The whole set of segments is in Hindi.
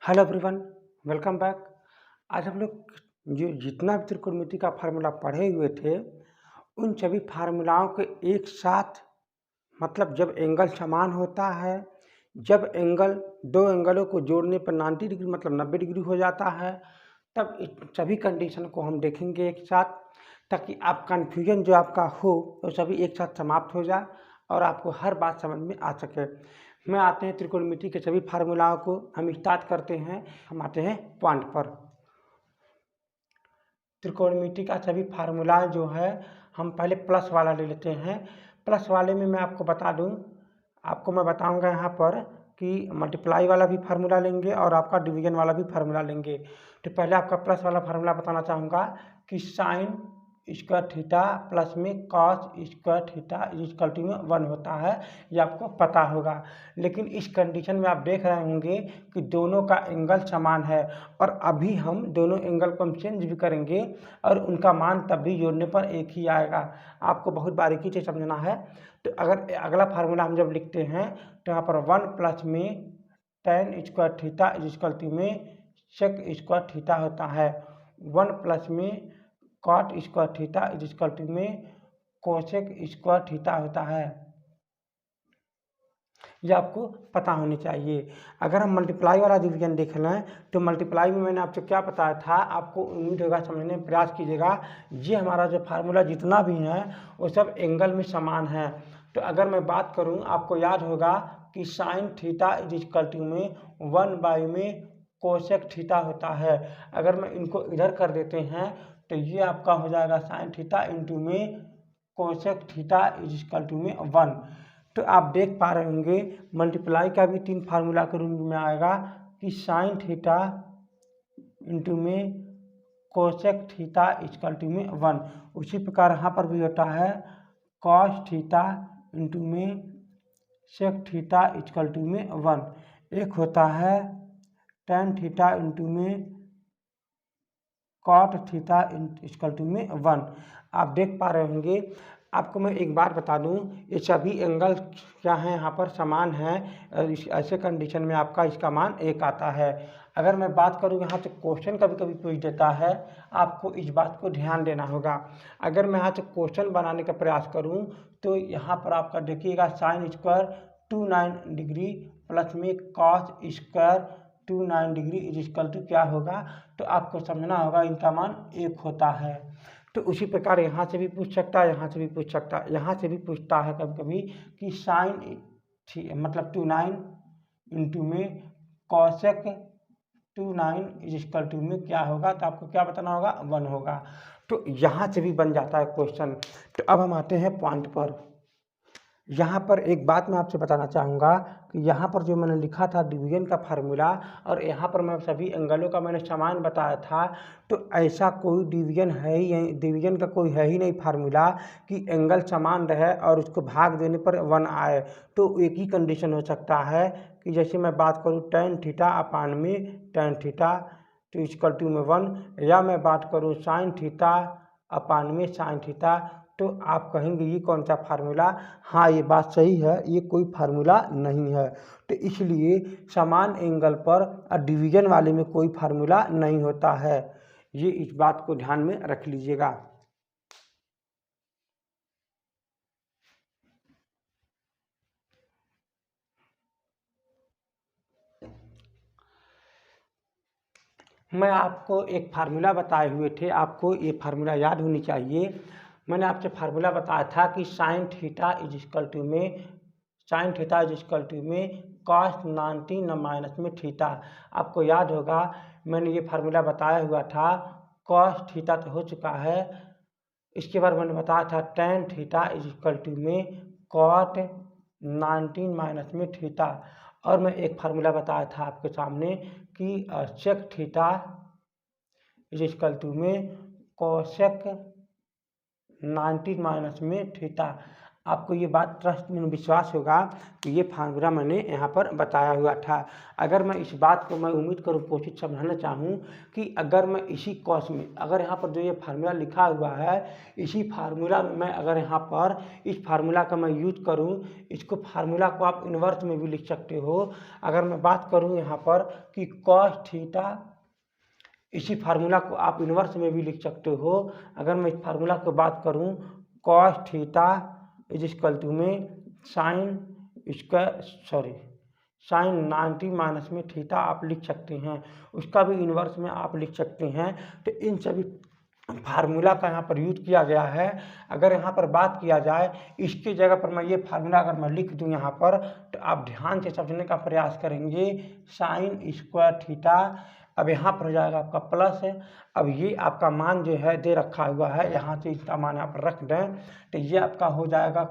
Hello everyone, welcome back. आज हम लोग जो जितना भी त्रिकोणमिति का फार्मूला पढ़े हुए थे, उन सभी फार्मूलाओं के एक साथ मतलब जब एंगल समान होता है, जब एंगल दो एंगलों को जोड़ने पर 90 डिग्री मतलब 90 डिग्री हो जाता है, तब इस सभी कंडीशन को हम देखेंगे एक साथ, ताकि आप कन्फ्यूजन जो आपका हो वो सभी एक साथ समाप्त हो जाए और आपको हर बात समझ में आ सके। मैं आते हैं त्रिकोणमिति के सभी फार्मूलाओं को हम स्टार्ट करते हैं। हम आते हैं पॉइंट पर। त्रिकोणमिति का सभी फार्मूला जो है हम पहले प्लस वाला ले लेते हैं। प्लस वाले में मैं आपको बता दूं, आपको मैं बताऊंगा यहाँ पर कि मल्टीप्लाई वाला भी फार्मूला लेंगे और आपका डिवीजन वाला भी फार्मूला लेंगे। तो पहले आपका प्लस वाला फार्मूला बताना चाहूँगा कि साइन स्क्वायर थीटा प्लस में cos square theta equal to में 1 होता है, ये आपको पता होगा। लेकिन इस कंडीशन में आप देख रहे होंगे कि दोनों का एंगल समान है और अभी हम दोनों एंगल को हम चेंज भी करेंगे और उनका मान तब भी जोड़ने पर एक ही आएगा। आपको बहुत बारीकी से समझना है। तो अगर अगला फार्मूला हम जब लिखते हैं तो यहाँ पर 1 प्लस में tan square theta equal to में सेक स्क्वायर थीटा होता है। 1 प्लस में cot square theta equal to में कोसेक स्क्वायर थीटा होता है। ये आपको पता होनी चाहिए। अगर हम मल्टीप्लाई वाला डिवीजन देख लें तो मल्टीप्लाई में मैंने आपसे क्या बताया था, आपको उम्मीद होगा समझने का प्रयास कीजिएगा। ये हमारा जो फार्मूला जितना भी है वो सब एंगल में समान है। तो अगर मैं बात करूं, आपको याद होगा कि साइन थीटा इक्वल टू में 1 में कोसेक थीटा होता है। अगर मैं इनको इधर कर देते हैं तो ये आपका हो जाएगा साइन थीटा इंटू में कोसेक थीटा इक्वल टू में 1। तो आप देख पा रहे होंगे मल्टीप्लाई का भी 3 फार्मूला के रूप में आएगा कि साइन थीटा इंटू में कोसेक थीटा इक्वल टू में 1। उसी प्रकार यहाँ पर भी होता है कॉस थीटा इंटू में सेक थीटा इक्वल टू में 1। एक होता है टेन थीटा इंटू में कॉट थीटा इक्वल टू में 1। आप देख पा रहे होंगे। आपको मैं एक बात बता दूं, ये सभी एंगल क्या है यहाँ पर समान है और इस ऐसे कंडीशन में आपका इसका मान 1 आता है। अगर मैं बात करूँ यहाँ से क्वेश्चन कभी कभी पूछ देता है, आपको इस बात को ध्यान देना होगा। अगर मैं यहाँ से क्वेश्चन बनाने का प्रयास करूँ तो यहाँ पर आपका देखिएगा साइन स्क्वायर 29 डिग्री प्लस में cos square 29 degree equal to क्या होगा, तो आपको समझना होगा इनका मान 1 होता है। तो उसी प्रकार यहाँ से भी पूछ सकता है, यहाँ से भी पूछ सकता है, यहाँ से भी पूछता है कभी कभी कि साइन मतलब 29 इंटू में कॉसेक 29 इक्वल टू में क्या होगा, तो आपको क्या बताना होगा, 1 होगा। तो यहाँ से भी बन जाता है क्वेश्चन। तो अब हम आते हैं पॉइंट पर। यहाँ पर एक बात मैं आपसे बताना चाहूँगा कि यहाँ पर जो मैंने लिखा था डिवीजन का फार्मूला और यहाँ पर मैं सभी एंगलों का मैंने समान बताया था, तो ऐसा कोई डिवीजन है ही, डिवीजन का कोई है ही नहीं फार्मूला कि एंगल समान रहे और उसको भाग देने पर 1 आए। तो एक ही कंडीशन हो सकता है कि जैसे मैं बात करूँ टेन थीटा अपान में टेन थीटा तो इक्वल टू में 1, या मैं बात करूँ साइन थीटा अपान में साइन थीटा, तो आप कहेंगे ये कौन सा फार्मूला। हाँ, ये बात सही है, ये कोई फार्मूला नहीं है। तो इसलिए समान एंगल पर डिवीजन वाले में कोई फार्मूला नहीं होता है। ये इस बात को ध्यान में रख लीजिएगा। मैं आपको एक फार्मूला बताए हुए थे, आपको ये फार्मूला याद होनी चाहिए। मैंने आपसे फार्मूला बताया था कि साइन थीटा इक्वल टू में साइन थीटा इक्वल टू में कॉस 90 माइनस में थीटा। आपको याद होगा मैंने ये फार्मूला बताया हुआ था। कॉस थीटा तो हो चुका है, इसके बाद मैंने बताया था टेन थीटा इक्वल टू में कॉट 19 माइनस में थीटा। और मैं एक फार्मूला बताया था आपके सामने कि सेक थीटा इक्वल टू में कोसेक 90 माइनस में थीटा। आपको ये बात ट्रस्ट में विश्वास होगा कि ये फार्मूला मैंने यहाँ पर बताया हुआ था। अगर मैं इस बात को मैं उम्मीद करूँ कोशिश समझाना चाहूँ कि अगर मैं इसी कॉस में अगर यहाँ पर जो ये फार्मूला लिखा हुआ है इसी फार्मूला में मैं अगर यहाँ पर इस फार्मूला का मैं यूज करूँ, इसको फार्मूला को आप इन्वर्स में भी लिख सकते हो। अगर मैं बात करूँ यहाँ पर कि कॉस थीटा, इसी फार्मूला को आप इन्वर्स में भी लिख सकते हो। अगर मैं इस फार्मूला की बात करूँ cos theta is equal to में साइन साइन 90 माइनस में थीटा आप लिख सकते हैं, उसका भी इन्वर्स में आप लिख सकते हैं। तो इन सभी फार्मूला का यहाँ पर यूज किया गया है। अगर यहाँ पर बात किया जाए इसके जगह पर मैं ये फार्मूला अगर मैं लिख दूँ यहाँ पर, तो आप ध्यान से समझने का प्रयास करेंगे। साइन स्क्वायर थीटा अब यहाँ पर हो जाएगा आपका प्लस है। अब ये आपका मान जो है दे रखा हुआ है, यहाँ से इसका मान यहाँ पर रख दें तो ये आपका हो जाएगा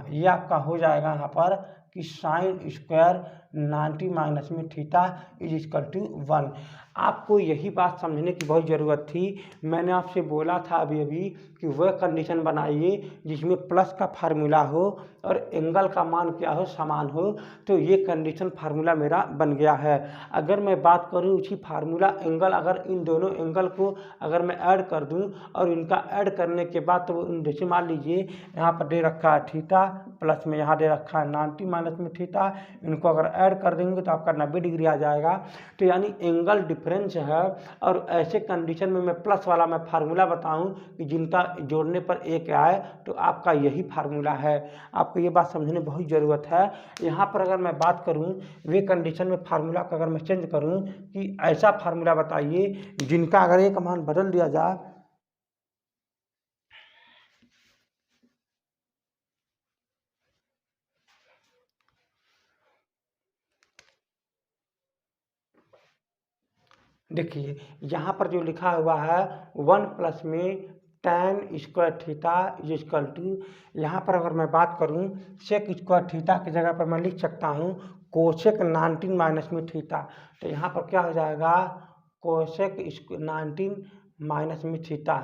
ये आपका हो जाएगा यहाँ पर कि साइन स्क्वायर 90 माइनस में थीटा इज इक्वल टू 1। आपको यही बात समझने की बहुत ज़रूरत थी। मैंने आपसे बोला था अभी कि वह कंडीशन बनाइए जिसमें प्लस का फार्मूला हो और एंगल का मान क्या हो, समान हो। तो ये कंडीशन फार्मूला मेरा बन गया है। अगर मैं बात करूँ इसी फार्मूला एंगल, अगर इन दोनों एंगल को अगर मैं ऐड कर दूं और इनका ऐड करने के बाद तो जैसे मान लीजिए यहाँ पर दे रखा है थीटा प्लस में यहाँ दे रखा है 90 माइनस में थीटा, इनको अगर ऐड कर देंगे तो आपका 90 डिग्री आ जाएगा। तो यानी एंगल डिफरेंस है। और ऐसे कंडीशन में मैं प्लस वाला मैं फार्मूला बताऊं कि जिनका जोड़ने पर एक आए, तो आपका यही फार्मूला है। आपको ये बात समझने बहुत ज़रूरत है। यहाँ पर अगर मैं बात करूँ वे कंडीशन में फार्मूला का अगर मैं चेंज करूँ कि ऐसा फार्मूला बताइए जिनका अगर एक मान बदल दिया जाए, देखिए यहाँ पर जो लिखा हुआ है 1 प्लस में tan square theta is equal to, यहाँ पर अगर मैं बात करूँ सेक स्क्वायर थीटा की जगह पर मैं लिख सकता हूँ कोसेक 19 माइनस में थीटा। तो यहाँ पर क्या हो जाएगा कोसेक 19 माइनस में थीटा।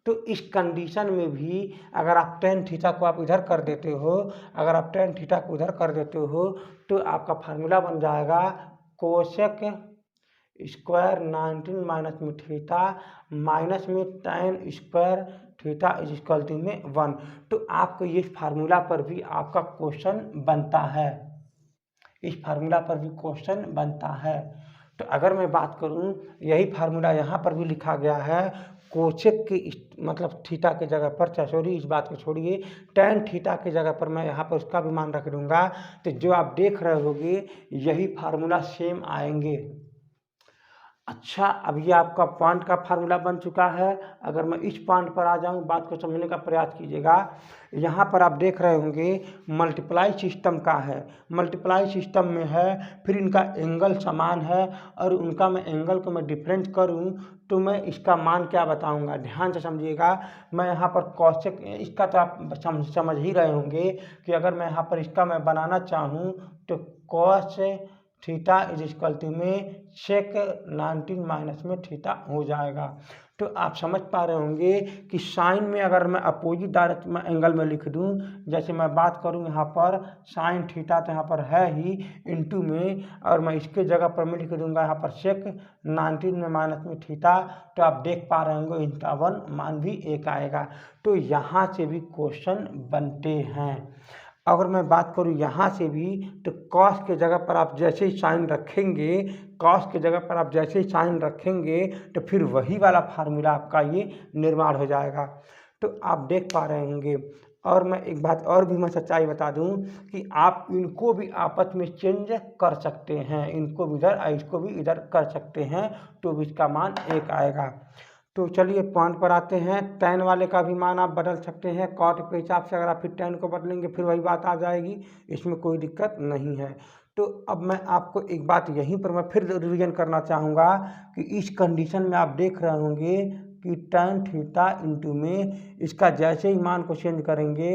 तो इस कंडीशन में भी अगर आप tan थीटा को आप इधर कर देते हो, अगर आप tan थीटा को इधर कर देते हो तो आपका फार्मूला बन जाएगा कोसेक स्क्वायर 19 माइनस में थीटा माइनस में tan square theta is equal to में 1। तो आपको ये फार्मूला पर भी आपका क्वेश्चन बनता है, इस फार्मूला पर भी क्वेश्चन बनता है। तो अगर मैं बात करूं यही फार्मूला यहाँ पर भी लिखा गया है कोसेक के मतलब थीटा के जगह पर, सॉरी इस बात को छोड़िए, tan थीटा के जगह पर मैं यहाँ पर उसका भी मान रख दूंगा। तो जो आप देख रहे होंगे यही फार्मूला सेम आएंगे। अच्छा, अब ये आपका पॉइंट का फार्मूला बन चुका है। अगर मैं इस पॉइंट पर आ जाऊँ, बात को समझने का प्रयास कीजिएगा। यहाँ पर आप देख रहे होंगे मल्टीप्लाई सिस्टम का है, मल्टीप्लाई सिस्टम में है, फिर इनका एंगल समान है और उनका मैं एंगल को मैं डिफरेंस करूँ तो मैं इसका मान क्या बताऊँगा, ध्यान से समझिएगा। मैं यहाँ पर कोसेक, इसका तो आप समझ ही रहे होंगे कि अगर मैं यहाँ पर इसका मैं बनाना चाहूँ तो cos theta is equal to में सेक 19 माइनस में थीटा हो जाएगा। तो आप समझ पा रहे होंगे कि साइन में अगर मैं अपोजिट डायरेक्ट में एंगल में लिख दूं, जैसे मैं बात करूं यहाँ पर साइन थीटा तो यहाँ पर है ही इनटू में, और मैं इसके जगह पर मैं लिख दूंगा यहाँ पर सेक 19 में माइनस में थीटा, तो आप देख पा रहे होंगे इनका 1 मान भी एक आएगा। तो यहाँ से भी क्वेश्चन बनते हैं। अगर मैं बात करूँ यहाँ से भी तो कॉस के जगह पर आप जैसे ही साइन रखेंगे, कॉस के जगह पर आप जैसे ही साइन रखेंगे तो फिर वही वाला फार्मूला आपका ये निर्माण हो जाएगा। तो आप देख पा रहे होंगे। और मैं एक बात और भी मैं सच्चाई बता दूं कि आप इनको भी आपस में चेंज कर सकते हैं, इनको भी इधर इसको भी इधर कर सकते हैं, तो भी इसका मान एक आएगा। तो चलिए पॉइंट पर आते हैं। tan वाले का भी मान आप बदल सकते हैं, कॉट के हिसाब से अगर आप फिर tan को बदलेंगे फिर वही बात आ जाएगी, इसमें कोई दिक्कत नहीं है। तो अब मैं आपको एक बात यहीं पर मैं फिर रिवीजन करना चाहूँगा कि इस कंडीशन में आप देख रहे होंगे कि tan थीटा इंटू में इसका जैसे ही मान को चेंज करेंगे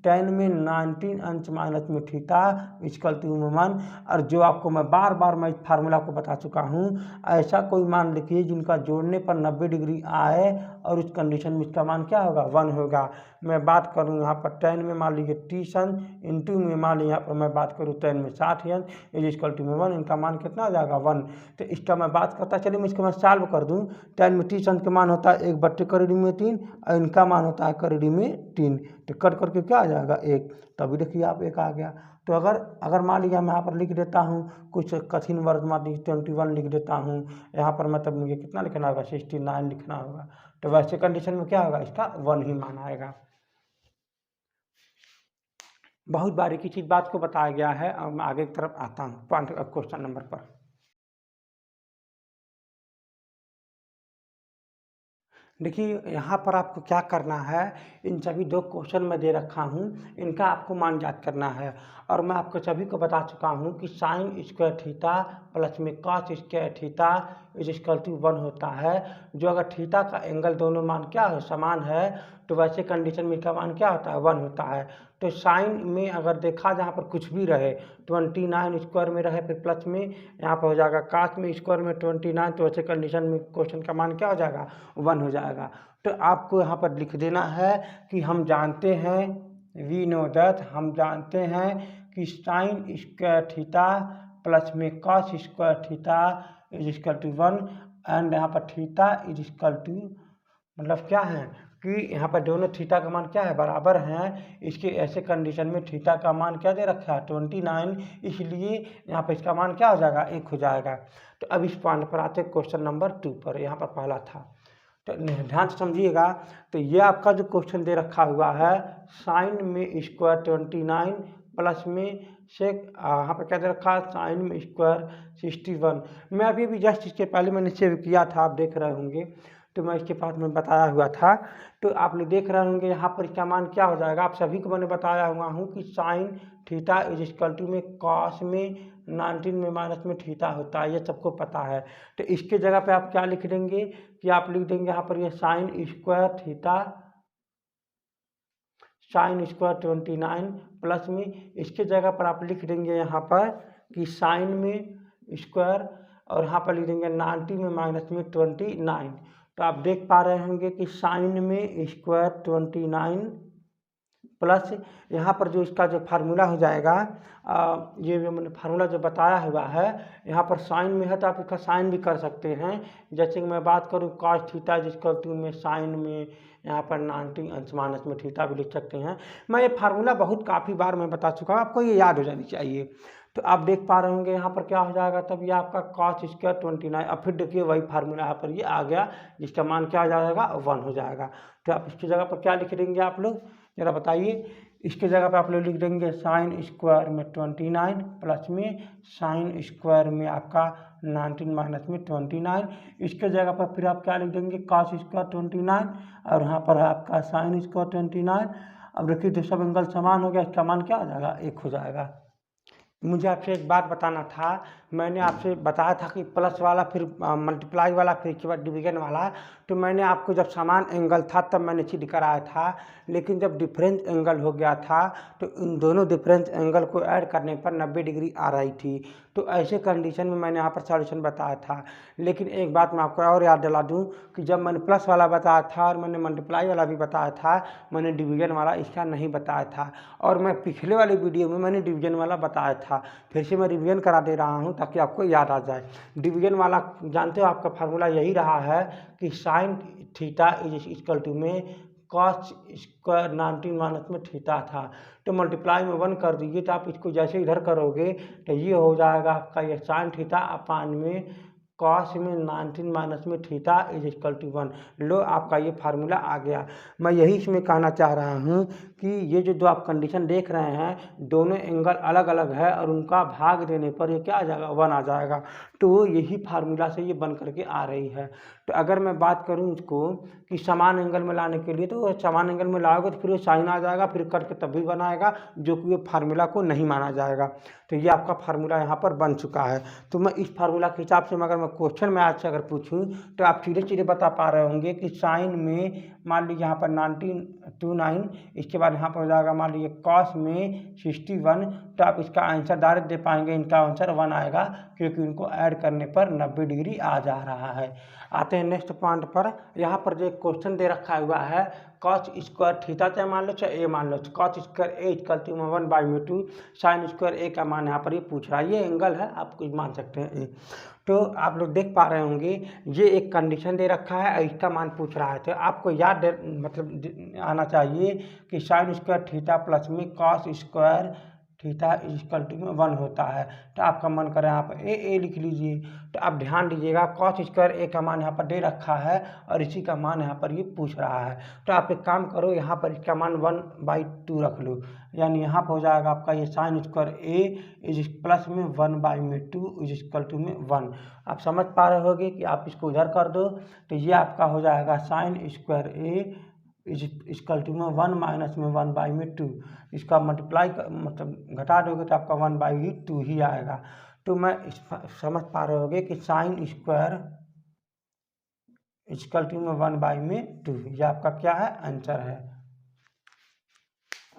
tan में 19 अंश माइनस में थीटा इक्वल टू में 1। और जो आपको मैं बार बार मैं फार्मूला को बता चुका हूँ, ऐसा कोई मान लिखिए जिनका जोड़ने पर 90 डिग्री आए और उस कंडीशन में इसका मान क्या होगा 1 होगा। मैं बात करूँ यहाँ पर 10 में मान लीजिए 30 n इंटू में मान लीजिए यहाँ पर मैं बात करूँ 10 में 60 n इज इक्वल टू में 1, इनका मान कितना हो जाएगा 1। तो इसका मैं बात करता चलिए मैं इसको मैं सॉल्व कर दूँ। 10 में 30 n का मान होता है 1/3 और इनका मान होता है करीडी में 3, तो कट करके क्या आ जाएगा 1, तभी देखिए आप 1 आ गया। तो अगर मान लीजिए मैं यहाँ पर लिख देता हूँ कुछ कठिन वर्ग मान लीजिए 21 लिख देता हूँ, यहाँ पर मतलब मुझे कितना लिखना होगा 69 लिखना होगा, तो वैसे कंडीशन में क्या होगा इसका 1 ही मान आएगा। बहुत बारीकी चीज बात को बताया गया है। अब मैं आगे की तरफ आता हूँ पॉइंट क्वेश्चन नंबर पर। देखिए यहाँ पर आपको क्या करना है, इन सभी 2 क्वेश्चन में दे रखा हूँ, इनका आपको मान ज्ञात करना है। और मैं आपको सभी को बता चुका हूँ कि साइन स्क्वायर थीटा प्लस में cos square theta is equal to 1 होता है। जो अगर थीटा का एंगल दोनों मान क्या है समान है, तो वैसे कंडीशन में इसका मान क्या होता है 1 होता है। तो साइन में अगर देखा जहाँ पर कुछ भी रहे 29 स्क्वायर में रहे, फिर प्लस में यहाँ पर हो जाएगा काश में स्क्वायर में 29, तो वैसे कंडीशन में क्वेश्चन का मान क्या हो जाएगा 1 हो जाएगा। तो आपको यहाँ पर लिख देना है कि हम जानते हैं वी नो दैट, हम जानते हैं कि साइन स्क्वायर थीटा प्लस में cos square theta is equal to 1 and यहाँ पर थीटा इज इक्वल टू मतलब क्या है कि यहाँ पर दोनों थीटा का मान क्या है बराबर हैं। इसके ऐसे कंडीशन में थीटा का मान क्या दे रखा है 29, इसलिए यहाँ पर इसका मान क्या हो जाएगा 1 हो जाएगा। तो अब इस पॉइंट पर आते हैं क्वेश्चन नंबर 2 पर। यहाँ पर पहला था, तो ध्यान से समझिएगा। तो ये आपका जो क्वेश्चन दे रखा हुआ है साइन में स्क्वायर 29 प्लस में से यहाँ पर क्या दे रखा है साइन में स्क्वायर 61। मैं अभी जस्ट इसके पहले मैंने सेव किया था, आप देख रहे होंगे, तो मैं इसके पास में बताया हुआ था। तो आप लोग देख रहे होंगे यहाँ पर इसका मान क्या हो जाएगा, आप सभी को मैंने बताया हुआ हूँ कि sine theta is equal to में कॉस में 19 में माइनस में थीटा होता है, ये सबको पता है। तो इसके जगह पे आप क्या लिख देंगे कि आप लिख देंगे यहाँ पर ये sine square theta sine square 29 plus में इसके जगह पर आप लिख देंगे यहाँ पर कि साइन में स्क्वायर और यहाँ पर लिख देंगे 90 में माइनस में 29। तो आप देख पा रहे होंगे कि साइन में स्क्वायर 29 प्लस यहाँ पर जो इसका जो फार्मूला हो जाएगा ये जो मैंने फार्मूला जो बताया हुआ है, यहाँ पर साइन में है तो आप इसका साइन भी कर सकते हैं। जैसे कि मैं बात करूँ कॉस थीटा जिसका टू में साइन में यहाँ पर 90 अंश माइनस में थीटा भी लिख सकते हैं। मैं ये फार्मूला बहुत काफ़ी बार मैं बता चुका हूँ, आपको ये याद हो जानी चाहिए। तो आप देख पा रहे होंगे यहाँ पर क्या हो जाएगा, तब ये आपका कॉस स्क्वायर 29। अब फिर देखिए वही फार्मूला यहाँ पर ये आ गया जिसका मान क्या हो जाएगा 1 हो जाएगा। तो आप इसकी जगह पर क्या लिख देंगे आप लोग जरा बताइए। इसके जगह पे आप लोग लिख देंगे साइन स्क्वायर में 29 प्लस में साइन स्क्वायर में आपका 19 माइनस में 29। इसके जगह पर फिर आप क्या लिख देंगे कॉस स्क्वायर 29 और यहाँ पर है आपका साइन स्क्वायर 29। अब देखिए तो सब एंगल समान हो गया, इसका मान क्या हो जाएगा 1 हो जाएगा। मुझे आपसे एक बात बताना था, मैंने आपसे बताया था कि प्लस वाला फिर मल्टीप्लाई वाला फिर इसके बाद डिवीजन वाला। तो मैंने आपको जब समान एंगल था तब मैंने सिद्ध कराया था, लेकिन जब डिफरेंस एंगल हो गया था तो इन दोनों डिफरेंस एंगल को ऐड करने पर 90 डिग्री आ रही थी। तो ऐसे कंडीशन में मैंने यहाँ पर सॉल्यूशन बताया था। लेकिन एक बात मैं आपको और याद दिला दूँ कि जब मैंने प्लस वाला बताया था और मैंने मल्टीप्लाई वाला भी बताया था, मैंने डिवीजन वाला इसका नहीं बताया था। और मैं पिछले वाले वीडियो में मैंने डिवीजन वाला बताया था, फिर से मैं रिवीजन करा दे रहा हूँ ताकि आपको याद आ जाए। डिवीजन वाला जानते हो आपका फार्मूला यही रहा है कि sine theta is equal to में कॉस स्क्वायर 19 माइनस में थीटा था। तो मल्टीप्लाई में 1 कर दीजिए, तो आप इसको जैसे इधर करोगे तो ये हो जाएगा आपका ये साइन थीटा अपान में कॉस में 19 माइनस में थीटा इज इक्वल टू 1। लो आपका ये फार्मूला आ गया। मैं यही इसमें कहना चाह रहा हूँ कि ये जो आप कंडीशन देख रहे हैं दोनों एंगल अलग अलग है और उनका भाग देने पर ये क्या आ जाएगा 1 आ जाएगा। तो यही फार्मूला से ये बन करके आ रही है। तो अगर मैं बात करूँ इसको कि समान एंगल में लाने के लिए, तो समान एंगल में लाओगे तो फिर वो साइन आ जाएगा, फिर कट के तब भी बनाएगा, जो कि ये फार्मूला को नहीं माना जाएगा। तो ये आपका फार्मूला यहाँ पर बन चुका है। तो मैं इस फार्मूला के हिसाब से अगर मैं क्वेश्चन में आज से अगर पूछूं तो आप सीधे सीधे बता पा रहे होंगे कि साइन में मान लीजिए यहाँ पर 1929, इसके बाद यहाँ पर हो जाएगा मान लीजिए कॉस में 61, तो आप इसका आंसर डायरेक्ट दे पाएंगे। इनका आंसर 1 आएगा क्योंकि इनको ऐड करने पर 90 डिग्री आ जा रहा है। आते हैं नेक्स्ट पॉइंट पर। यहाँ पर जो क्वेश्चन दे रखा हुआ है कॉस स्क्वायर थीटा चाहे मान लो चाहे ए मान लो, cos square A equal to 1/2 sine square A का मान यहाँ पर ये पूछ रहा है। ये एंगल है, आप कुछ मान सकते हैं ए। तो आप लोग देख पा रहे होंगे ये एक कंडीशन दे रखा है और इसका मान पूछ रहा है। तो आपको याद मतलब आना चाहिए कि साइन स्क्वायर थीटा प्लस में cos square theta equal to 1 होता है। तो आपका मन करें यहाँ पर ए लिख लीजिए। तो आप ध्यान दीजिएगा कॉस स्क्वायर ए का मान यहाँ पर दे रखा है और इसी का मान यहाँ पर ये पूछ रहा है। तो आप एक काम करो, यहाँ पर इसका मान 1/2 रख लो, यानी यहाँ पर हो जाएगा आपका ये sine square A is plus में 1/2 इज इक्वल टू में 1। आप समझ पा रहे होगे कि आप इसको उधर कर दो तो ये आपका हो जाएगा sine square A is equal to में 1 माइनस में 1/2। इसका मल्टीप्लाई मतलब घटा दोगे तो आपका 1/2 ही आएगा। तो मैं समझ पा रहे होगे कि साइन स्क्वायर इक्वल टू में 1/2 ये आपका क्या है, आंसर है।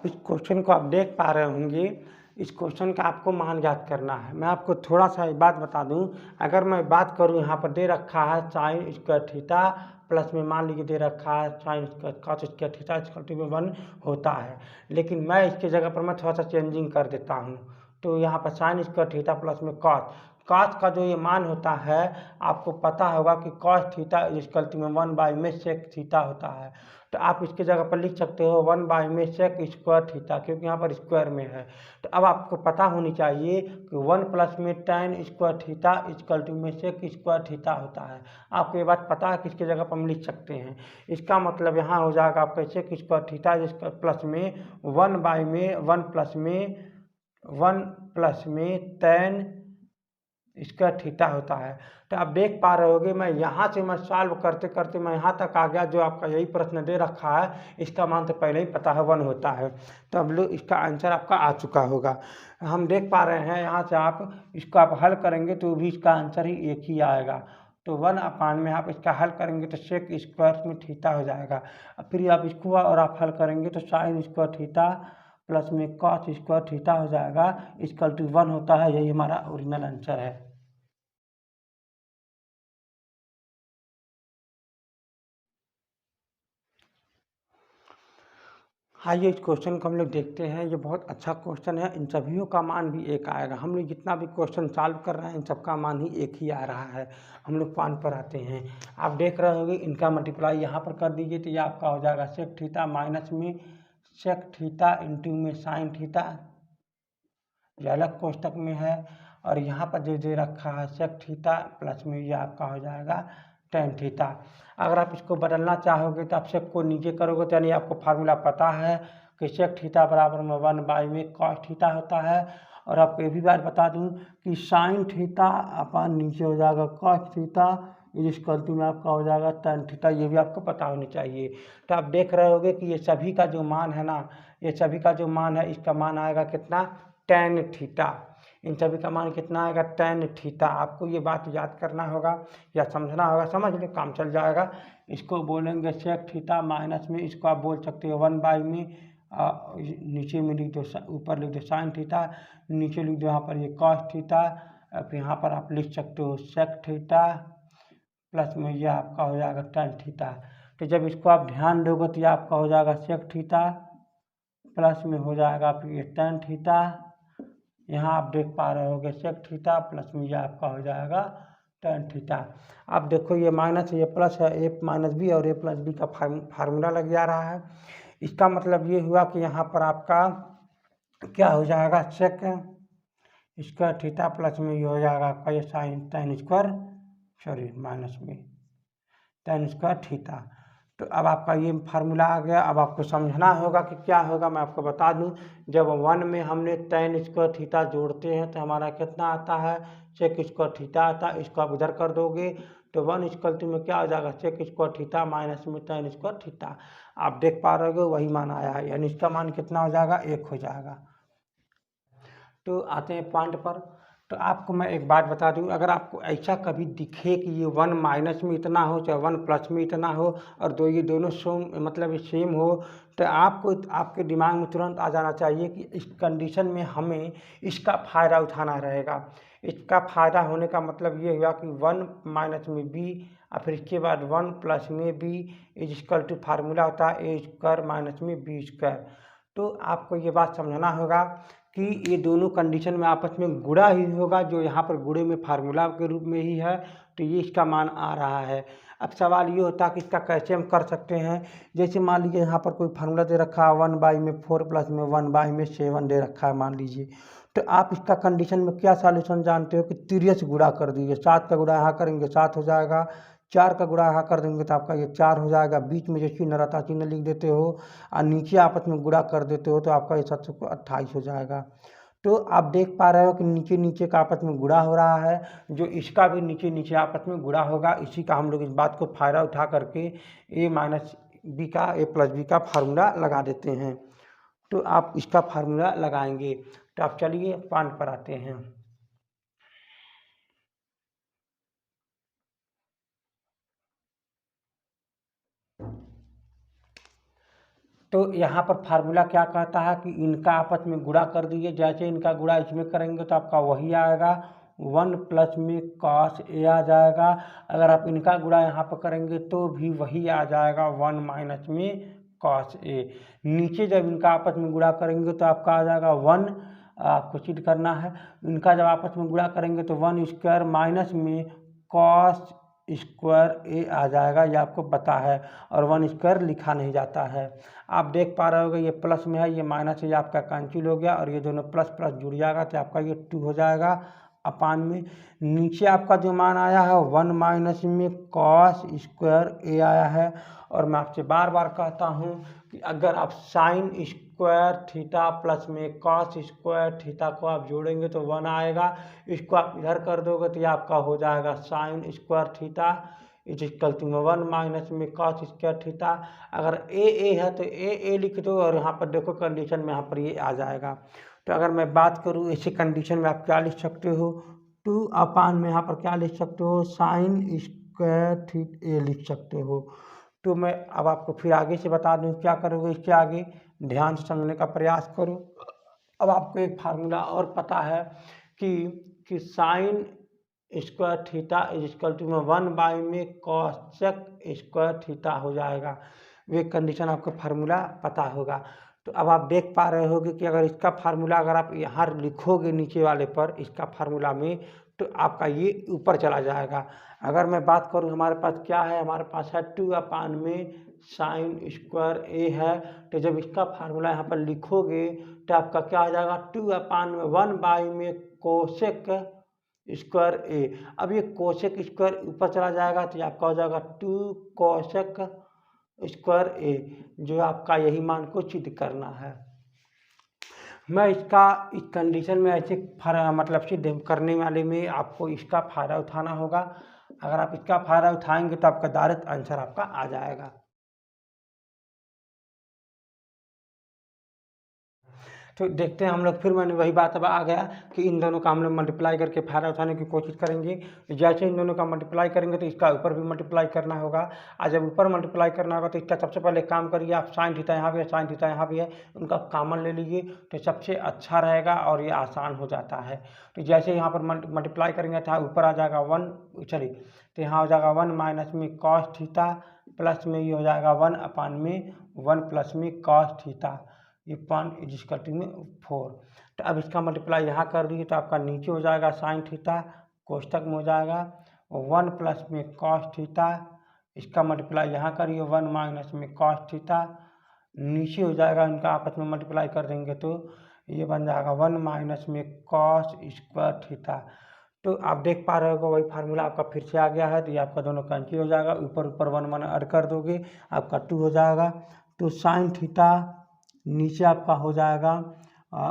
इस क्वेश्चन को आप देख पा रहे होंगे। इस क्वेश्चन का आपको मान याद करना है। मैं आपको थोड़ा सा एक बात बता दूं, अगर मैं बात करूं यहाँ पर दे रखा है साइन स्क्वायर थीटा प्लस में मान लीजिए दे रखा है sine square cos square theta equal to में 1 होता है, लेकिन मैं इसके जगह पर मैं थोड़ा सा चेंजिंग कर देता हूँ। तो यहाँ पर साइन स्क्वायर थीटा प्लस में कॉस का जो ये मान होता है आपको पता होगा कि कॉस थीटा इक्वल टू में 1 सेक थीटा होता है। तो आप इसके जगह पर लिख सकते हो 1 सेक स्क्वायर थीटा, क्योंकि यहाँ पर स्क्वायर में है। तो अब आपको पता होनी चाहिए कि 1 प्लस में tan square theta equal to में सेक स्क्वायर थीटा होता है। आपको ये बात पता है कि इसके जगह पर हम लिख सकते हैं। इसका मतलब यहाँ हो जाएगा आपका सेक स्क्वायर थीटा प्लस में 1 प्लस में tan स्क्वायर थीटा होता है। तो आप देख पा रहे होगे मैं यहाँ से मैं सॉल्व करते करते मैं यहाँ तक आ गया। जो आपका यही प्रश्न दे रखा है इसका मान तो पहले ही पता है 1 होता है। तो अब लोग इसका आंसर आपका आ चुका होगा। हम देख पा रहे हैं यहाँ से आप इसको आप हल करेंगे तो भी इसका आंसर ही एक ही आएगा। तो 1/, में आप इसका हल करेंगे तो सेक स्क्वायर में थीटा हो जाएगा। फिर आप इसको और आप हल करेंगे तो साइन स्क्वायर थीटा प्लस में कॉस स्क्वायर थीटा हो जाएगा इक्वल टू 1 होता है। यही हमारा ओरिजिनल आंसर है। आइए इस क्वेश्चन को हम लोग देखते हैं। ये बहुत अच्छा क्वेश्चन है। इन सभियों का मान भी एक आएगा। हम लोग जितना भी क्वेश्चन सॉल्व कर रहे हैं इन सबका मान ही एक ही आ रहा है। हम लोग पॉइंट पर आते हैं। आप देख रहे होंगे इनका मल्टीप्लाई यहाँ पर कर दीजिए तो ये आपका हो जाएगा सेक थीटा माइनस में सेक थीटा इंटू में साइन थीटा, ये अलग कोष्टक में है। और यहाँ पर जो दे रखा है सेक थीटा प्लस में ये आपका हो जाएगा टेन थीटा। अगर आप इसको बदलना चाहोगे तो आप सेक को नीचे करोगे तो यानी आपको फार्मूला पता है कि सेक थीटा बराबर में 1 कॉस थीटा होता है। और आपको ये भी बात बता दूं कि साइन थीटा अपन नीचे हो जाएगा कॉस थीटा इस कल्टी में आपका हो जाएगा टेन थीटा। ये भी आपको पता होनी चाहिए। तो आप देख रहे होगे कि ये सभी का जो मान है ना, ये सभी का जो मान है इसका मान आएगा कितना, टेन थीटा। इन सभी का मान कितना आएगा, टेन थीटा। आपको ये बात याद करना होगा या समझना होगा, समझ लो काम चल जाएगा। इसको बोलेंगे सेक थीटा माइनस में इसको आप बोल सकते हो 1 में नीचे में लिख दो, ऊपर लिख दो साइन थीटा, नीचे लिख दो यहाँ पर ये कॉस थीटा। फिर यहाँ पर आप लिख सकते हो सेक थीटा प्लस में ये आपका हो जाएगा टेन थीटा। तो जब इसको आप ध्यान दोगे तो ये आपका हो जाएगा सेक थीटा प्लस में हो जाएगा फिर ये टेन थीटा। यहाँ आप देख पा रहे होगे सेक थीटा प्लस में ये आपका हो जाएगा टेन थीटा। आप देखो ये माइनस ये प्लस है, ए माइनस बी और ए प्लस बी का फार्मूला लग जा रहा है। इसका मतलब ये हुआ कि यहाँ पर आपका क्या हो जाएगा, सेक स्क्वायर थीटा प्लस में ये हो जाएगा आपका ये साइन टेन स्क्वायर माइनस में टेन स्क्वायर थीटा। तो अब आपका ये फार्मूला आ गया। अब आपको समझना होगा कि क्या होगा। मैं आपको बता दूं, जब 1 में हमने टेन स्क्वायर थीटा जोड़ते हैं तो हमारा कितना आता है, सेक स्क्वायर थीटा आता है। इसको आप उधर कर दोगे तो 1 इक्वल टू में क्या हो जाएगा, सेक स्क्वायर थीटा माइनस में टेन स्क्वायर थीटा। आप देख पा रहे हो वही मान आया है, यानी इसका मान कितना हो जाएगा, 1 हो जाएगा। तो आते हैं पॉइंट पर। तो आपको मैं एक बात बता दूं, अगर आपको ऐसा कभी दिखे कि ये 1 माइनस में इतना हो चाहे 1 प्लस में इतना हो और ये दोनों मतलब सेम हो, तो आपको आपके दिमाग में तुरंत आ जाना चाहिए कि इस कंडीशन में हमें इसका फ़ायदा उठाना रहेगा। इसका फ़ायदा होने का मतलब ये हुआ कि 1 माइनस में बी और फिर इसके बाद 1 प्लस में B is equal to formula होता है ए स्क्वायर माइनस में बी स्क्वायर। तो आपको ये बात समझना होगा कि ये दोनों कंडीशन में आपस में गुणा ही होगा, जो यहाँ पर गुणे में फार्मूला के रूप में ही है, तो ये इसका मान आ रहा है। अब सवाल ये होता है कि इसका कैसे हम कर सकते हैं। जैसे मान लीजिए यहाँ पर कोई फार्मूला दे रखा है 1/4 प्लस में 1/7 दे रखा है मान लीजिए, तो आप इसका कंडीशन में क्या सॉल्यूशन जानते हो कि तिरछ गुणा कर दीजिए। 7 का गुणा यहाँ करेंगे 7 हो जाएगा, 4 का गुणा यहाँ कर देंगे तो आपका ये 4 हो जाएगा, बीच में जो चिन्ह रहता चिन्ह लिख देते हो और नीचे आपस में गुणा कर देते हो तो आपका ये 728 हो जाएगा। तो आप देख पा रहे हो कि नीचे नीचे का आपस में गुणा हो रहा है, जो इसका भी नीचे नीचे आपस में गुणा होगा। इसी का हम लोग इस बात को फ़ायदा उठा करके ए माइनस बी का ए प्लस बी का फार्मूला लगा देते हैं। तो आप इसका फार्मूला लगाएंगे, तो आप चलिए पॉइंट पर आते हैं। तो यहाँ पर फार्मूला क्या कहता है कि इनका आपस में गुणा कर दीजिए। जैसे इनका गुणा इसमें करेंगे तो आपका वही आएगा, 1 प्लस में कॉस ए आ जाएगा। अगर आप इनका गुणा यहाँ पर करेंगे तो भी वही आ जाएगा, 1 माइनस में कॉस ए। नीचे जब इनका आपस में गुणा करेंगे तो आपका आ जाएगा 1, आपको चिट करना है। इनका जब आपस में गुणा करेंगे तो 1 स्क्वायर माइनस में कॉस स्क्वायर ए आ जाएगा, ये आपको पता है, और 1 स्क्वायर लिखा नहीं जाता है। आप देख पा रहे होगे ये प्लस में है, ये माइनस है, ये आपका कैंसिल हो गया और ये दोनों प्लस प्लस जुड़ जाएगा तो आपका ये 2 हो जाएगा अपान में। नीचे आपका जो मान आया है 1 माइनस में कॉस स्क्वायर ए आया है। और मैं आपसे बार बार कहता हूँ कि अगर आप साइन स्क्वायर थीटा प्लस में कॉस स्क्वायर थीटा को आप जोड़ेंगे तो 1 आएगा। इसको आप इधर कर दोगे तो ये आपका हो जाएगा sine square theta is equal to 1 minus में कॉस स्क्वायर थीटा। अगर ए है तो ए लिख दो और यहाँ पर देखो कंडीशन में यहाँ पर ये आ जाएगा। तो अगर मैं बात करूँ इसी कंडीशन में आप क्या लिख सकते हो, 2 अपान में यहाँ पर क्या लिख सकते हो, साइन स्क्वायर थीटा ए लिख सकते हो। तो मैं अब आपको फिर आगे से बता दूँ क्या करोगे, इसके आगे ध्यान से समझने का प्रयास करो। अब आपको एक फार्मूला और पता है कि sine square theta is equal to 1 by में कॉसेक स्क्वायर थीटा हो जाएगा। वे कंडीशन आपको फार्मूला पता होगा। तो अब आप देख पा रहे होगे कि अगर इसका फार्मूला अगर आप यहाँ लिखोगे नीचे वाले पर इसका फार्मूला में, तो आपका ये ऊपर चला जाएगा। अगर मैं बात करूँ हमारे पास क्या है, हमारे पास है 2 अपान में साइन स्क्वायर ए है। तो जब इसका फार्मूला यहाँ पर लिखोगे तो आपका क्या हो जाएगा, 2 अपान में 1 बाई में कोसेक स्क्वायर ए। अब ये कोसेक स्क्वायर ऊपर चला जाएगा तो आपका हो जाएगा 2 कोसेक स्क्वायर ए, जो आपका यही मान को सिद्ध करना है। मैं इसका इस कंडीशन में ऐसे मतलब सिद्ध करने वाले में आपको इसका फ़ायदा उठाना होगा। अगर आप इसका फ़ायदा उठाएंगे तो आपका डायरेक्ट आंसर आपका आ जाएगा। तो देखते हैं हम लोग, फिर मैंने वही बात अब आ गया कि इन दोनों का हम लोग मल्टीप्लाई करके फ़ायदा उठाने की कोशिश करेंगे। जैसे इन दोनों का मल्टीप्लाई करेंगे तो इसका ऊपर भी मल्टीप्लाई करना होगा, और जब ऊपर मल्टीप्लाई करना होगा तो इसका सबसे पहले काम करिए आप, साइन थीटा यहाँ भी है साइन थीटा यहाँ भी है, उनका कॉमन ले लीजिए तो सबसे अच्छा रहेगा और ये आसान हो जाता है। तो जैसे यहाँ पर मल्टीप्लाई करेंगे तो ऊपर आ जाएगा 1, चलिए तो यहाँ हो जाएगा 1 माइनस में कॉस थीटा प्लस में ये हो जाएगा 1 अपान में 1 प्लस में कॉस थीटा, ये पॉइंट इज इक्वल टू में 4। तो अब इसका मल्टीप्लाई यहाँ कर दीजिए तो आपका नीचे हो जाएगा साइन थीटा कोष्टक में हो जाएगा 1 प्लस में कॉस थीटा, इसका मल्टीप्लाई यहाँ करिए 1 माइनस में कॉस थीटा, नीचे हो जाएगा इनका आपस में मल्टीप्लाई कर देंगे तो ये बन जाएगा 1 माइनस में कॉस स्क्वायर थीटा। तो आप देख पा रहे हो वही फार्मूला आपका फिर से आ गया है। तो ये आपका दोनों कैंसिल हो जाएगा, ऊपर ऊपर 1 ऐड कर दोगे आपका 2 हो जाएगा। तो साइन थीटा नीचे आपका हो जाएगा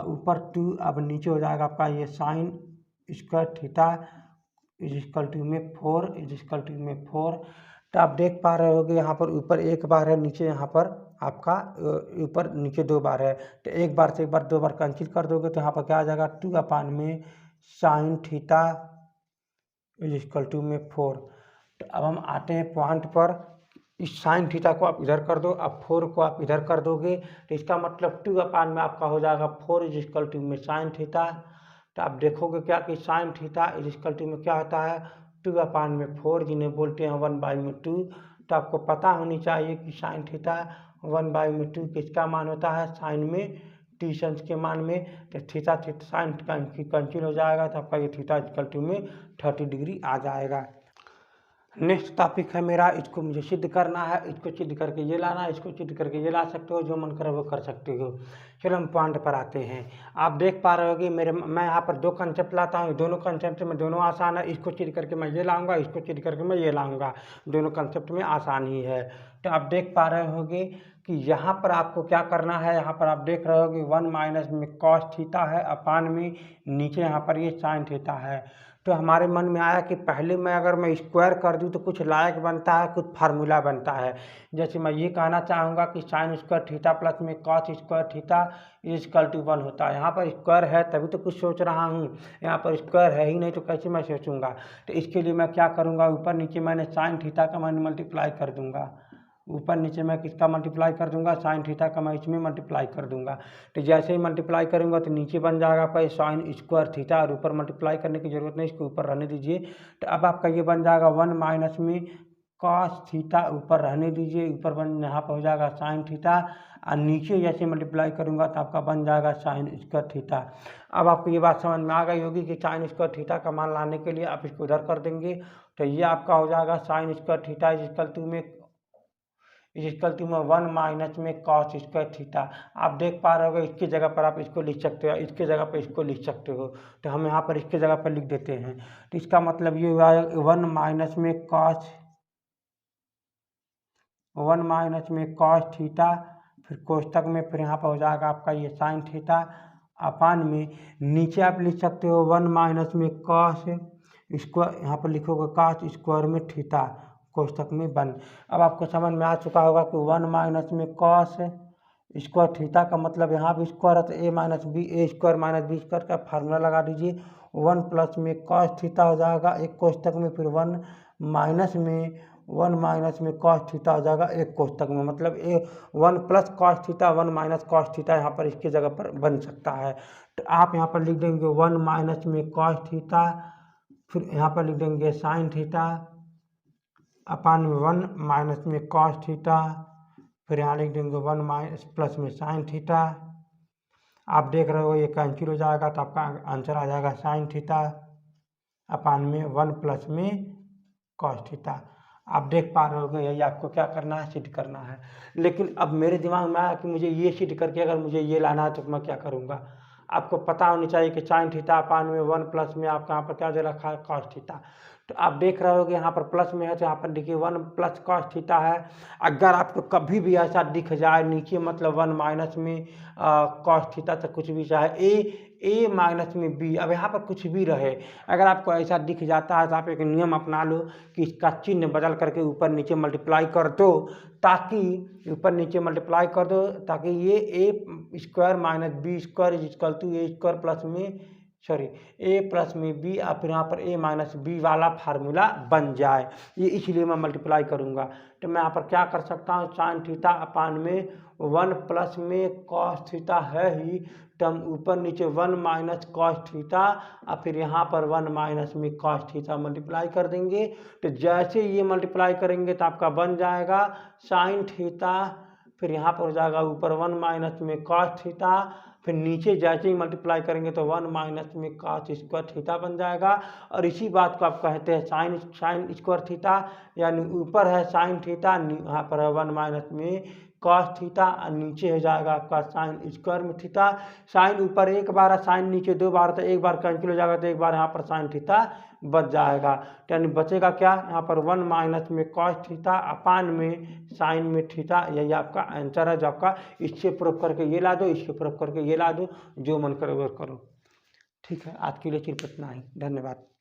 ऊपर 2, अब नीचे हो जाएगा आपका ये sine square theta is equal to में 4 इज इक्वल टू में 4। तो आप देख पा रहे होगे यहाँ पर ऊपर एक बार है, नीचे यहाँ पर आपका ऊपर नीचे 2 बार है। तो एक बार से एक बार 2 बार कैंसिल कर दोगे तो यहाँ पर क्या आ जाएगा 2 अपान में sine theta is equal to में 4। तो अब हम आते हैं पॉइंट पर। इस साइन थीटा को आप इधर कर दो, अब 4 को आप इधर कर दोगे तो इसका मतलब 2 अपान में आपका हो जाएगा 4 इज इक्वल टू में साइन थीटा। तो आप देखोगे क्या कि sine theta is equal to में क्या होता है 2 अपान में 4, जिन्हें बोलते हैं 1/2। तो आपको पता होनी चाहिए कि साइन थीटा 1/2 किसका मान होता है, साइन में टीशंस के मान में। तो थीटा साइन कैंसिल हो जाएगा, तो आपका ये थीटा इक्वल टू में 30 डिग्री आ जाएगा। नेक्स्ट टॉपिक है मेरा, इसको मुझे सिद्ध करना है। इसको सिद्ध करके ये लाना है, इसको सिद्ध करके ये ला सकते हो, जो मन करे वो कर सकते हो। चलो हम पॉइंट पर आते हैं। आप देख पा रहे हो कि मैं यहाँ पर 2 कंसेप्ट लाता हूँ, दोनों कंसेप्ट में दोनों आसान है। इसको सिद्ध करके मैं ये लाऊंगा, इसको सिद्ध करके मैं ये लाऊंगा, दोनों कंसेप्ट में आसान ही है। तो आप देख पा रहे होंगे कि यहाँ पर आपको क्या करना है। यहाँ पर आप देख रहे हो कि 1 माइनस में कॉस थीटा है अपान में नीचे यहाँ पर ये साइन थीटा है। तो हमारे मन में आया कि पहले अगर मैं स्क्वायर कर दूं तो कुछ लायक बनता है, कुछ फार्मूला बनता है। जैसे मैं ये कहना चाहूँगा कि साइन स्क्वायर थीटा प्लस में cos square theta is equal to 1 होता है। यहाँ पर स्क्वायर है तभी तो कुछ सोच रहा हूँ, यहाँ पर स्क्वायर है ही नहीं तो कैसे मैं सोचूंगा। तो इसके लिए मैं क्या करूँगा, ऊपर नीचे मैंने साइन थीटा का मैंने मल्टीप्लाई कर दूँगा। ऊपर नीचे मैं किसका मल्टीप्लाई कर दूंगा, साइन थीटा का मैं इसमें मल्टीप्लाई कर दूंगा। तो जैसे ही मल्टीप्लाई करूंगा तो नीचे बन जाएगा आपका साइन स्क्वायर थीटा, और ऊपर मल्टीप्लाई करने की जरूरत नहीं, इसको ऊपर रहने दीजिए। तो अब आपका ये बन जाएगा 1 माइनस में कॉस थीटा, ऊपर रहने दीजिए, ऊपर बन यहाँ पर हो जाएगा साइन थीटा, और नीचे जैसे मल्टीप्लाई करूंगा तो आपका बन जाएगा साइन स्क्वायर थीटा। अब आपको ये बात समझ में आ गई होगी कि साइन स्क्वायर थीटा का मान लाने के लिए आप इसको उधर कर देंगे तो ये आपका हो जाएगा sine square theta is equal to में 1 माइनस में कॉस स्क्वायर थीटा। आप देख पा रहे हो इसकी जगह पर आप इसको लिख सकते हो, इसके जगह पर इसको लिख सकते हो। तो हम यहाँ पर इसके जगह पर लिख देते हैं। तो इसका मतलब ये हुआ 1 माइनस में कॉस थीटा, फिर कोष्टक में फिर यहाँ पर हो जाएगा आपका ये साइन थीटा अपान में नीचे आप लिख सकते हो 1 माइनस में कॉस स्क्वायर, यहाँ पर लिखोगे कॉस स्क्वायर में थीटा कोष्टक में 1। अब आपको समझ में आ चुका होगा कि 1 माइनस में कॉस स्क्वायर थीटा का मतलब यहाँ भी स्क्वायर है तो ए स्क्वायर माइनस बी स्क्वायर का फार्मूला लगा दीजिए। 1 प्लस में कॉस थीटा हो जाएगा एक कोष्टक में, फिर 1 माइनस में कॉस थीटा हो जाएगा एक कोष्टक में। मतलब 1 plus cos theta 1 minus cos theta यहाँ पर इसकी जगह पर बन सकता है। तो आप यहाँ पर लिख देंगे 1 माइनस में कॉस थीटा, फिर यहाँ पर लिख देंगे साइन थीटा अपान में 1 माइनस में कॉस थीटा, फिर यहाँ लिख देंगे 1 माइनस प्लस में साइन थीटा। आप देख रहे हो ये कैंसिल हो जाएगा तो आपका आंसर आ जाएगा साइन थीटा अपान में 1 प्लस में कॉस थीटा। आप देख पा रहे होगे यही आपको क्या करना है, सिद्ध करना है। लेकिन अब मेरे दिमाग में आया कि मुझे ये सिद्ध करके अगर मुझे ये लाना है तो मैं क्या करूँगा। आपको पता होनी चाहिए कि साइन थीटा अपान में 1 प्लस में आपका यहाँ पर क्या दे रखा है कॉस थीटा। तो आप देख रहे होगे यहाँ पर प्लस में है तो यहाँ पर देखिए 1 प्लस कॉस थीटा है। अगर आपको कभी भी ऐसा दिख जाए नीचे मतलब 1 माइनस में कॉस थीटा से कुछ भी चाहे ए माइनस में बी, अब यहाँ पर कुछ भी रहे, अगर आपको ऐसा दिख जाता है तो आप एक नियम अपना लो कि इसका चिन्ह बदल करके ऊपर नीचे मल्टीप्लाई कर दो, ताकि ये A square minus B square is equal to A square plus में ए प्लस में बी, और फिर यहाँ पर ए माइनस बी वाला फार्मूला बन जाए। ये इसलिए मैं मल्टीप्लाई करूँगा। तो मैं यहाँ पर क्या कर सकता हूँ, साइन थीटा अपान में 1 प्लस में कॉस थीटा है ही, तो हम ऊपर नीचे 1 माइनस कॉस थीटा और फिर यहाँ पर 1 माइनस में कॉस थीटा मल्टीप्लाई कर देंगे। तो जैसे ये मल्टीप्लाई करेंगे तो आपका बन जाएगा साइन थीटा, फिर यहाँ पर हो जाएगा ऊपर 1 माइनस में कॉस थीटा, फिर नीचे जैसे ही मल्टीप्लाई करेंगे तो 1 माइनस में कॉस स्क्वायर थीटा बन जाएगा। और इसी बात को आप कहते हैं साइन स्क्वायर थीटा, यानी ऊपर है साइन थीटा, यहाँ पर है 1 माइनस में कॉस थीटा, और नीचे हो जाएगा आपका साइन स्क्वायर में थीटा। साइन ऊपर एक बार है, साइन नीचे 2 बार, तो एक बार कैंसिल हो जाएगा तो एक बार यहाँ पर साइन थीटा बच जाएगा। यानी बचेगा क्या, यहाँ पर 1 माइनस में कॉस थीटा अपान में साइन में थीटा। यही आपका आंसर है, जो आपका इससे प्रूफ करके ये ला दो, इससे प्रूफ करके ये ला दो, जो मन करे वो करो। ठीक है, आज के लिए सिर्फ इतना ही। धन्यवाद।